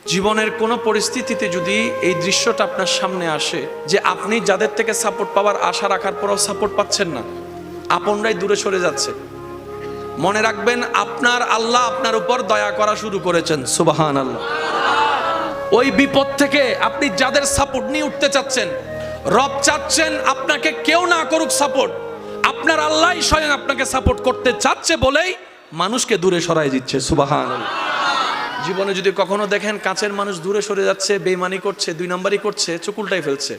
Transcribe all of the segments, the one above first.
জীবনের কোনো পরিস্থিতিতে যদি এই দৃশ্যটা আপনার সামনে আসে যে আপনি যাদের থেকে সাপোর্ট পাওয়ার আশা রাখার পরেও সাপোর্ট পাচ্ছেন না, আপনরাই দূরে সরে যাচ্ছে, মনে রাখবেন আপনার আল্লাহ আপনার উপর দয়া করা শুরু করেছেন। সুবহানাল্লাহ। ওই বিপদ থেকে আপনি যাদের সাপোর্ট নিয়ে উঠতে চাচ্ছেন, রব চাচ্ছেন আপনাকে কেউ না করুক সাপোর্ট, আপনার আল্লাহই স্বয়ং আপনাকে সাপোর্ট করতে চাচ্ছে বলেই মানুষকে দূরে সরাই দিচ্ছে। সুবহানাল্লাহ। জীবনে যদি কখনো দেখেন কাছের মানুষ দূরে সরে যাচ্ছে, বেঈমানি করছে, দুই নাম্বারই করছে, চোখ উল্টাই ফেলছে,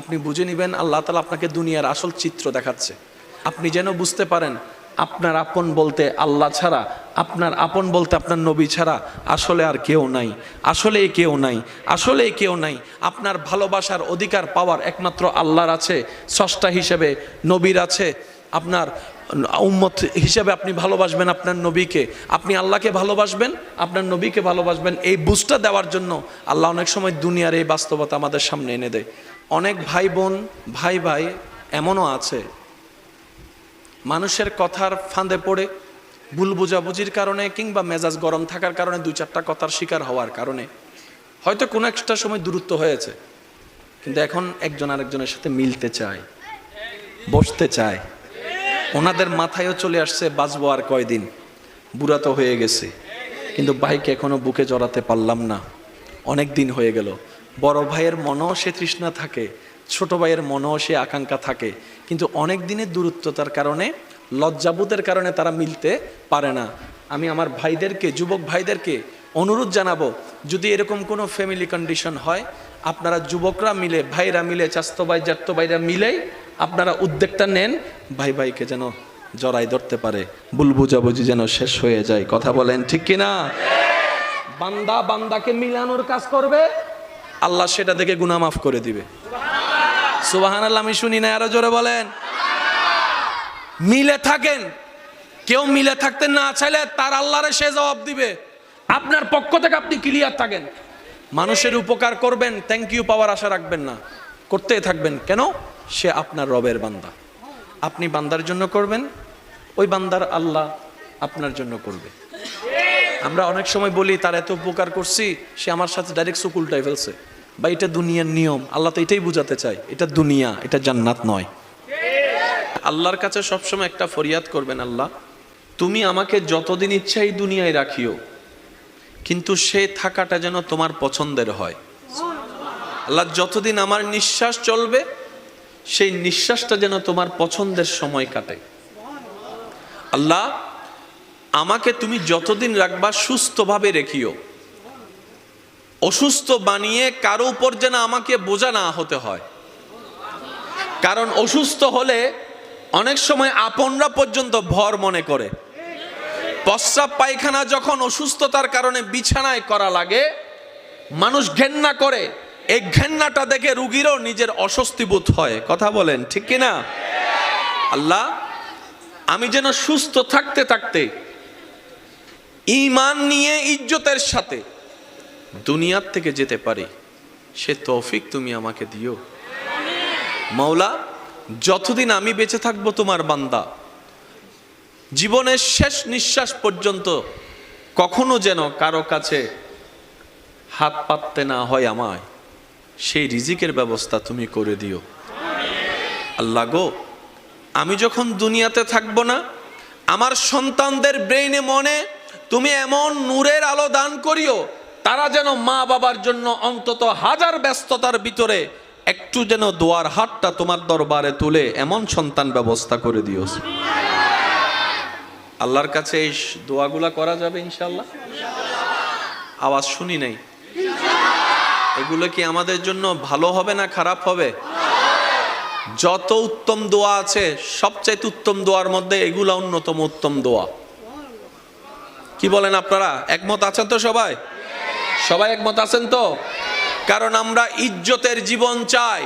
আপনি বুঝে নেবেন আল্লাহ তাআলা আপনাকে দুনিয়ার আসল চিত্র দেখাচ্ছে। আপনি যেন বুঝতে পারেন আপনার আপন বলতে আল্লাহ ছাড়া, আপনার আপন বলতে আপনার নবী ছাড়া আসলে আর কেউ নাই, আসলে কেউ নাই, আসলে কেউ নাই। আপনার ভালোবাসার অধিকার পাওয়ার একমাত্র আল্লাহর আছে, স্রষ্টা হিসেবে নবীর আছে। আপনার উম্মত হিসেবে আপনি ভালোবাসবেন আপনার নবীকে, আপনি আল্লাহকে ভালোবাসবেন, আপনার নবীকে ভালোবাসবেন। এই বুঝটা দেওয়ার জন্য আল্লাহ অনেক সময় দুনিয়ার এই বাস্তবতা আমাদের সামনে এনে দেয়। অনেক ভাই বোন, ভাই ভাই এমনও আছে মানুষের কথার ফাঁদে পড়ে, ভুল বোঝাবুঝির কারণে কিংবা মেজাজ গরম থাকার কারণে দুই চারটা কথার শিকার হওয়ার কারণে হয়তো কোনো একটা সময় দূরত্ব হয়েছে, কিন্তু এখন একজন আরেকজনের সাথে মিলতে চায়, বসতে চায়। ওনাদের মাথায়ও চলে আসছে বাঁচবো আর কয়দিন, বুড়া তো হয়ে গেছে, কিন্তু ভাইকে এখনো বুকে জড়াতে পারলাম না, অনেক দিন হয়ে গেল। বড় ভাইয়ের মনেও সে তৃষ্ণা থাকে, ছোট ভাইয়ের মনেও সে আকাঙ্ক্ষা থাকে, কিন্তু অনেক দিনের দূরত্বতার কারণে, লজ্জাবোধের কারণে তারা মিলতে পারে না। আমি আমার ভাইদেরকে, যুবক ভাইদেরকে অনুরোধ জানাবো, যদি এরকম কোনো ফ্যামিলি কন্ডিশন হয়, আপনারা যুবকরা মিলে, ভাইরা মিলে, চাস্তো ভাই জ্যাঠতো ভাইরা মিলেই আপনারা উদ্যোগটা নেন, ভাই ভাইকে যেন জড়াই ধরতে পারে, ভুল বুঝাবুঝি যেন শেষ হয়ে যায়। কথা বলেন ঠিক কিনা? বান্দা বান্দাকে মিলানোর কাজ করবে, আল্লাহ সেটা দেখে গুনাহ মাফ করে দিবে। সুবহানাল্লাহ। আমি শুনি না, আরো জোরে বলেন। মিলে থাকেন, কেউ মিলে থাকতে না চাইলে তার আল্লাহরে সে জবাব দিবে। আপনার পক্ষ থেকে আপনি ক্লিয়ার থাকেন, মানুষের উপকার করবেন, থ্যাংক ইউ পাওয়ার আশা রাখবেন না, করতেই থাকবেন। কেন? সে আপনার রবের বান্দা, আপনি বান্দার জন্য করবেন, ওই বান্দার আল্লাহ আপনার জন্য করবে। আমরা অনেক সময় বলি তার এত উপকার করছি, সে আমার সাথে ডাইরেক্ট চোখ উল্টাই ফেলছে, বা এটা দুনিয়ার নিয়ম। আল্লাহ তো এটাই বুঝাতে চায়, এটা দুনিয়া, এটা জান্নাত নয়। আল্লাহর কাছে সবসময় একটা ফরিয়াদ করবেন, আল্লাহ তুমি আমাকে যতদিন ইচ্ছা এই দুনিয়ায় রাখিও, কিন্তু সে থাকাটা যেন তোমার পছন্দের হয়। আল্লাহ যতদিন আমার নিঃশ্বাস চলবে, সেই নিঃশ্বাসটা যেন তোমার পছন্দের সময় কাটে। আল্লাহ আমাকে তুমি যতদিন রাখবা সুস্থভাবে রেখিও, অসুস্থ বানিয়ে কারো উপর যেন আমাকে বোঝা না হতে হয়। কারণ অসুস্থ হলে অনেক সময় আপনরা পর্যন্ত ভর মনে করে। প্রস্রাব পায়খানা যখন অসুস্থতার কারণে বিছানায় করা লাগে, মানুষ ঘেন্না করে, এই ঘেন্নাটা দেখে রুগীরও নিজের অস্বস্তি বোধ হয়। কথা বলেন ঠিক কিনা? আল্লাহ আমি যেন সুস্থ থাকতে থাকতে ঈমান নিয়ে ইজ্জতের সাথে দুনিয়ার থেকে যেতে পারি, সে তৌফিক তুমি আমাকে দিও। মাওলা যতদিন আমি বেঁচে থাকবো তোমার বান্দা, জীবনের শেষ নিঃশ্বাস পর্যন্ত কখনো যেন কারো কাছে হাত পাততে না হয় আমায়, সেই রিজিকের ব্যবস্থা তুমি করে দিও। আল্লাহ গো, আমি যখন দুনিয়াতে থাকবো না, আমার সন্তানদের ব্রেইনে মনে তুমি এমন নূরের আলো দান করিও, তারা যেন মা বাবার জন্য অন্তত হাজার ব্যস্ততার ভিতরে একটু যেন দোয়ার হাতটা তোমার দরবারে তুলে এমন সন্তান ব্যবস্থা করে দিও। আল্লাহর কাছে এই দোয়াগুলা করা যাবে ইনশাআল্লাহ? আওয়াজ শুনি নাই। এগুলো কি আমাদের জন্য ভালো হবে না খারাপ হবে? যত উত্তম দোয়া আছে, সবচাইতে উত্তম দোয়ার মধ্যে এগুলা অন্যতম উত্তম দোয়া। কি বলেন আপনারা? একমত আছেন তো? সবাই সবাই একমত আছেন তো? কারণ আমরা ইজ্জতের জীবন চাই,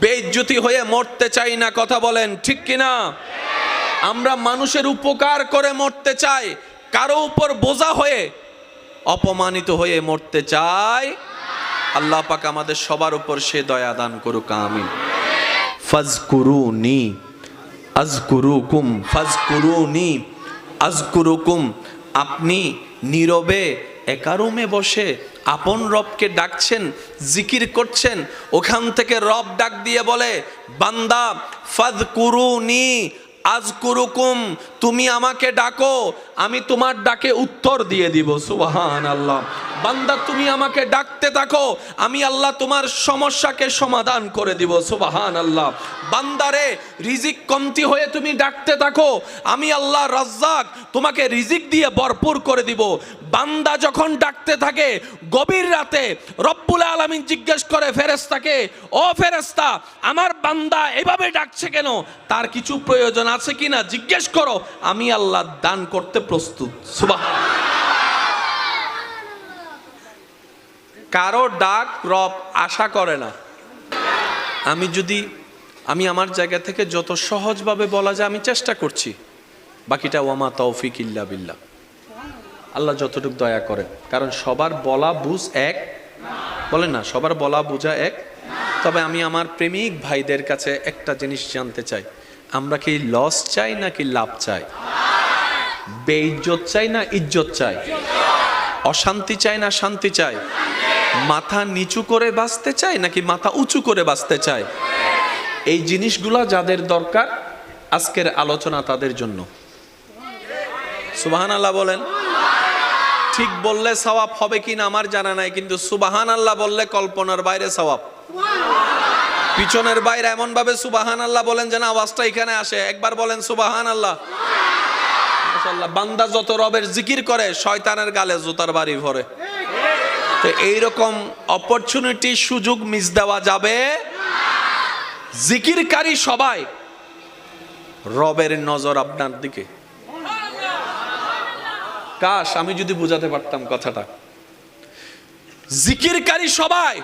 বেইজ্জতি হয়ে মরতে চাই না। কথা বলেন ঠিক কিনা? আমরা মানুষের উপকার করে মরতে চাই, কারো উপর বোঝা হয়ে, অপমানিত হয়ে মরতে চাই। আল্লাহ পাক আমাদের সবার উপর সে দয়া দান করুক, আমিন। ফাজকুরুনি আযকুরুকুম, ফাজকুরুনি আযকুরুকুম। আপনি নীরবে একা রুমে বসে আপন রবকে ডাকছেন, জিকির করছেন, ওখান থেকে রব ডাক দিয়ে বলে, বান্দা ফাযকুরুনি আযকুরুকুম, তুমি আমাকে ডাকো, আমি তোমার ডাকে উত্তর দিয়ে দিব। সুবহানাল্লাহ। বান্দা তুমি আমাকে ডাকতে থাকো, আমি আল্লাহ তোমার সমস্যাকে সমাধান করে দিব। সুবহানাল্লাহ। বান্দারে রিজিক কমতি হয়ে তুমি ডাকতে থাকো, আমি আল্লাহ রাজ্জাক তোমাকে রিজিক দিয়ে ভরপুর করে দিব। বান্দা যখন ডাকতে থাকে গভীর রাতে, রব্বুল আলামিন জিজ্ঞেস করে ফেরেশতাকে, ও ফেরেশতা, আমার বান্দা এভাবে ডাকছে কেন, তার কিছু প্রয়োজন আছে কিনা জিজ্ঞেস করো, আমি আল্লাহ দান করতে প্রস্তুত। সুবহানাল্লাহ। কারো ডাক রব আশা করে না। আমি আমার জায়গা থেকে যত সহজভাবে বলা যায় আমি চেষ্টা করছি, বাকিটা ওয়ামা তৌফিক ইল্লা বিল্লাহ, আল্লাহ যতটুকু দয়া করেন। কারণ সবার বলা বুঝ এক, বলেন না, সবার বলা বুঝা এক। তবে আমি আমার প্রেমিক ভাইদের কাছে একটা জিনিস জানতে চাই, আমরা কি লস চাই নাকি লাভ চাই? বেইজ্জত চাই না ইজ্জত চাই? অশান্তি চাই না শান্তি চাই? মাথা নিচু করে বাঁচতে চাই নাকি মাথা উঁচু করে বাঁচতে চাই? এই জিনিসগুলা যাদের দরকার, আজকের আলোচনা তাদের জন্য। সুবহানাল্লাহ বলেন। ঠিক বললে সওয়াব হবে কিনা আমার জানা নাই, কিন্তু সুবহানাল্লাহ বললে কল্পনার বাইরে সওয়াব। পিছনের বাইরে এমন ভাবে সুবহানাল্লাহ বলেন যেন আওয়াজটা এখানে আসে। একবার বলেন সুবহানাল্লাহ। মাশাআল্লাহ। বান্দা যত রবের জিকির করে শয়তানের গালে জুতার বাড়ি ভরে। তো এইরকম অপরচুনিটি, সুযোগ মিস দেওয়া যাবে। জিকিরকারী সবাই, রবের নজর আপনার দিকে। কাশ আমি যদি বুঝাতে পারতাম কথাটা। জিকিরকারী সবাই,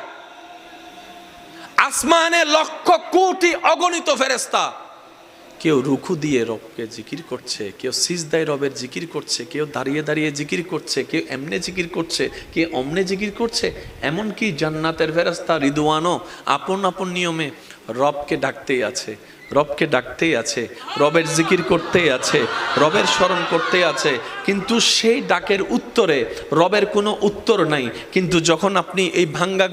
আসমানে লক্ষ কোটি অগণিত ফেরেশতা, কেউ রুকু দিয়ে রবকে জিকির করছে, কেউ সিজদায় রবের জিকির করছে, কেউ দাঁড়িয়ে দাঁড়িয়ে জিকির করছে, কেউ এমনে জিকির করছে, কেউ অমনে জিকির করছে। এমনকি জান্নাতের ফেরেশতা রিদওয়ানও আপন আপন নিয়মে রবকে ডাকতেই আছে, রবকে ডাকতেই আছে, রবের জিকির করতেই আছে, রবের স্মরণ করতেই আছে। কিন্তু সেই ডাকের উত্তরে রবের কোনো উত্তর নাই। কিন্তু যখন আপনি এই ভাঙ্গা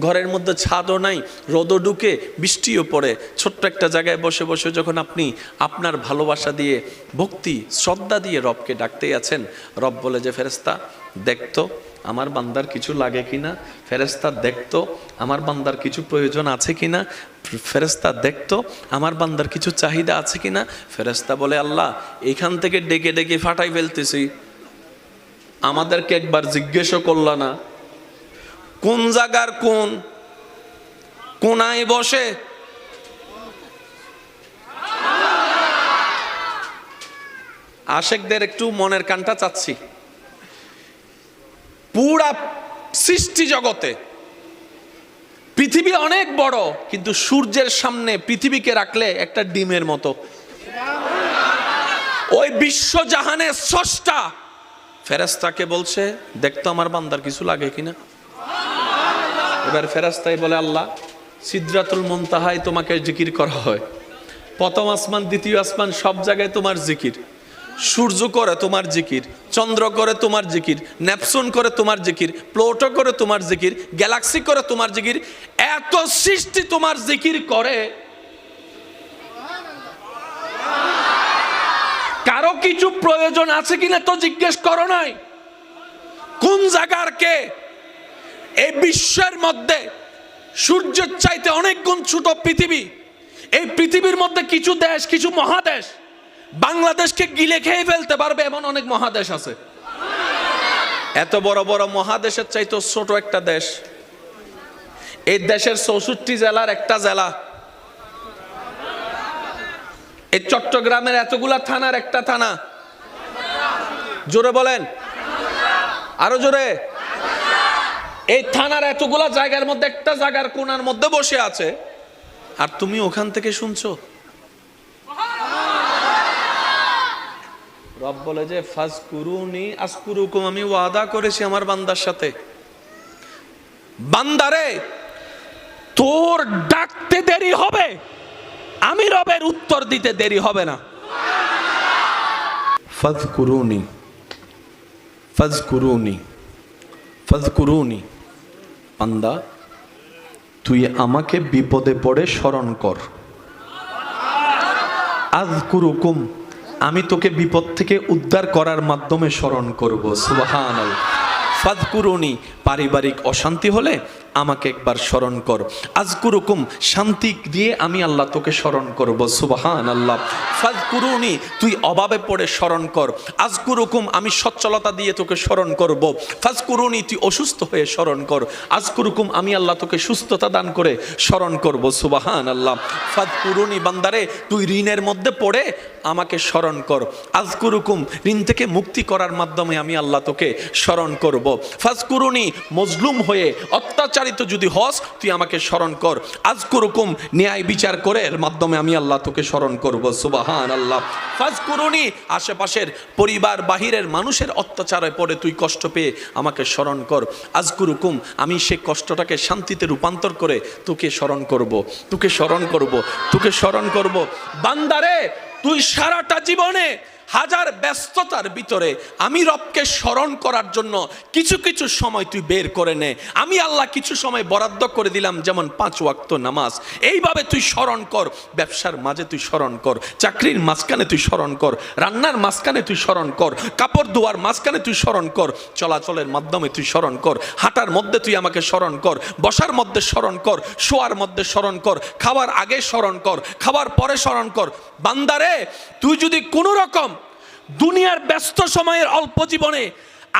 ঘরের মধ্যে ছাদও নাই, রোদও ঢুকে, বৃষ্টিও পড়ে, ছোট্ট একটা জায়গায় বসে বসে যখন আপনি আপনার ভালোবাসা দিয়ে, ভক্তি শ্রদ্ধা দিয়ে রবকে ডাকতেই আছেন, রব বলে যে ফেরেশতা দেখতো আমার বান্দার কিছু লাগে কিনা, ফেরেশতা দেখতো আমার বান্দার কিছু প্রয়োজন আছে কিনা, ফেরেশতা দেখতো আমার বান্দার কিছু চাহিদা আছে কিনা। ফেরেশতা বলে, আল্লাহ এখান থেকে ডেকে ডেকে ফাটাই ফেলতেছি, আমাদেরকে একবার জিজ্ঞেসও করলা না কোন জায়গার কোন কোনায় বসে। আশেকদের একটু মনের কানটা চাচ্ছি। পুরা সৃষ্টি জগতে পৃথিবী অনেক বড়, কিন্তু সূর্যের সামনে পৃথিবীকে রাখলে একটা ডিমের মতো। ওই বিশ্বজাহানের স্রষ্টা ফেরেশতাকে বলছে দেখতো আমার বান্দার কিছু লাগে কিনা। এবার ফেরেশতাই বলে, আল্লাহ সিদরাতুল মুনতাহায় তোমাকে জিকির করা হয়, প্রথম আসমান দ্বিতীয় আসমান সব জায়গায় তোমার জিকির, সূর্য করে তোমার জিকির, চন্দ্র করে তোমার জিকির, নেপচুন করে তোমার জিকির, প্লুটো করে তোমার জিকির, গ্যালাক্সি করে তোমার জিকির, এত সৃষ্টি তোমার জিকির করে, কারো কিছু প্রয়োজন আছে কিনা তো জিজ্ঞেস করো নাই। কোন জায়গার কে? এই বিশ্বের মধ্যে সূর্যের চাইতে অনেক গুণ ছোট পৃথিবী। এই পৃথিবীর মধ্যে কিছু দেশ, কিছু মহাদেশ বাংলাদেশকে গিলে খেয়ে ফেলতে পারবে এমন অনেক মহাদেশ আছে। এত বড় বড় মহাদেশের চাইতে ছোট একটা দেশ, এই দেশের 64 জেলার একটা জেলা, এই চট্টগ্রামের এতগুলা থানার একটা থানা। জোরে বলেন, আরো জোরে। এই থানার এতগুলা জায়গার মধ্যে একটা জায়গার কোণার মধ্যে বসে আছে, আর তুমি ওখান থেকে শুনছো। রব বলে যে ফাজকুরুনি আযকুরুকুম, আমি ওয়াদা করেছি আমার বান্দার সাথে, বান্দারে তোর ডাকতে দেরি হবে, আমি রবের উত্তর দিতে দেরি হবে না। ফাজকুরুনি ফাজকুরুনি ফাযকুরুনি, বান্দা তুই আমাকে বিপদে পড়ে স্মরণ কর। আযকুরুকুম, আমি তোকে বিপদ থেকে উদ্ধার করার মাধ্যমে স্মরণ করব। সুবহানাল্লাহ। ফাযকুরুনি, পারিবারিক অশান্তি হলে আমাকে একবার স্মরণ কর। আযকুরুকুম, শান্তি দিয়ে আমি আল্লাহ তোকে স্মরণ করব। সুবহানাল্লাহ। ফাযকুরুনি, তুই অভাবে পড়ে স্মরণ কর। আযকুরুকুম, আমি সচ্ছলতা দিয়ে তোকে স্মরণ করব। ফাযকুরুনি, তুই অসুস্থ হয়ে স্মরণ কর। আযকুরুকুম, আমি আল্লাহ তোকে সুস্থতা দান করে স্মরণ করব। সুবহানাল্লাহ। ফাযকুরুনি, বান্দারে তুই ঋণের মধ্যে পড়ে আমাকে স্মরণ কর। আযকুরুকুম, ঋণ থেকে মুক্তি করার মাধ্যমে আমি আল্লাহ তোকে স্মরণ করব। ফাযকুরুনি, মজলুম হয়ে অত্যাচারিত যদি হস তুই আমাকে স্মরণ কর। আযকুরুকুম, ন্যায় বিচার করে এর মাধ্যমে আমি আল্লাহ তোকে স্মরণ করব। সুবহানাল্লাহ। ফাযকুরুনি, আশেপাশের পরিবার বাহিরের মানুষের অত্যাচারে পড়ে তুই কষ্ট পেয়ে আমাকে স্মরণ কর। আযকুরুকুম, আমি সে কষ্টটাকে শান্তিতে রূপান্তর করে তোকে স্মরণ করব, তোকে স্মরণ করব, তোকে স্মরণ করব। বান্দারে তুই সারাটা জীবনে হাজার ব্যস্ততার ভিতরে আমি রবকে স্মরণ করার জন্য কিছু কিছু সময় তুই বের করে নে। আমি আল্লাহ কিছু সময় বরাদ্দ করে দিলাম, যেমন 5 ওয়াক্ত নামাজ। এইভাবে তুই স্মরণ কর। ব্যবসার মাঝে তুই স্মরণ কর, চাকরির মাঝখানে তুই স্মরণ কর, রান্নার মাঝখানে তুই স্মরণ কর, কাপড় ধোয়ার মাঝখানে তুই স্মরণ কর, চলাচলের মাধ্যমে তুই স্মরণ কর, হাঁটার মধ্যে তুই আমাকে স্মরণ কর, বসার মধ্যে স্মরণ কর, শোয়ার মধ্যে স্মরণ কর, খাওয়ার আগে স্মরণ কর, খাওয়ার পরে স্মরণ কর। বান্দারে তুই যদি কোনো রকম দুনিয়ার ব্যস্ত সময়ের অল্প জীবনে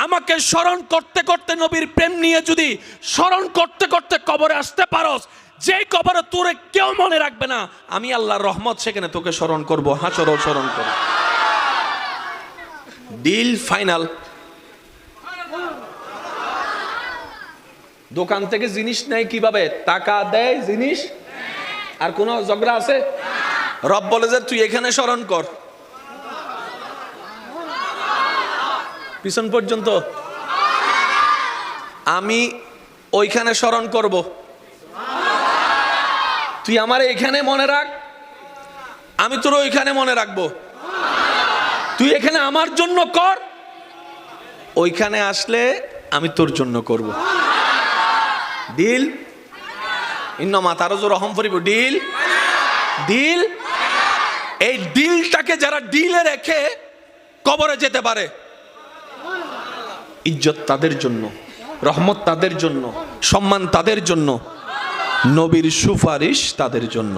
আমাকে স্মরণ করতে করতে নবীর প্রেম নিয়ে যদি স্মরণ করতে করতে কবরে আসতে পারস, যে কবরে তোরে কেউ মনে রাখবে না, আমি আল্লাহর রহমত সেখানে তোকে স্মরণ করব। হাসরও স্মরণ করব। Deal final. দোকান থেকে জিনিস নেয় কিভাবে? টাকা দেয়, জিনিস। আর কোন ঝগড়া আছে? রব বলে যে তুই এখানে স্মরণ কর, পিছন পর্যন্ত আমি ওইখানে স্মরণ করব। তুই আমার এখানে মনে রাখ, আমি তোর ওইখানে মনে রাখবো। তুই এখানে আমার জন্য কর, ওইখানে আসলে আমি তোর জন্য করব। ডিল। ইন্নামা তারাজু রহম ফরিব। Deal, deal. এই ডিলটাকে যারা ডিলে রেখে কবরে যেতে পারে, ইজ্জত তাদের জন্য, রহমত তাদের জন্য, সম্মান তাদের জন্য, নবীর সুপারিশ তাদের জন্য।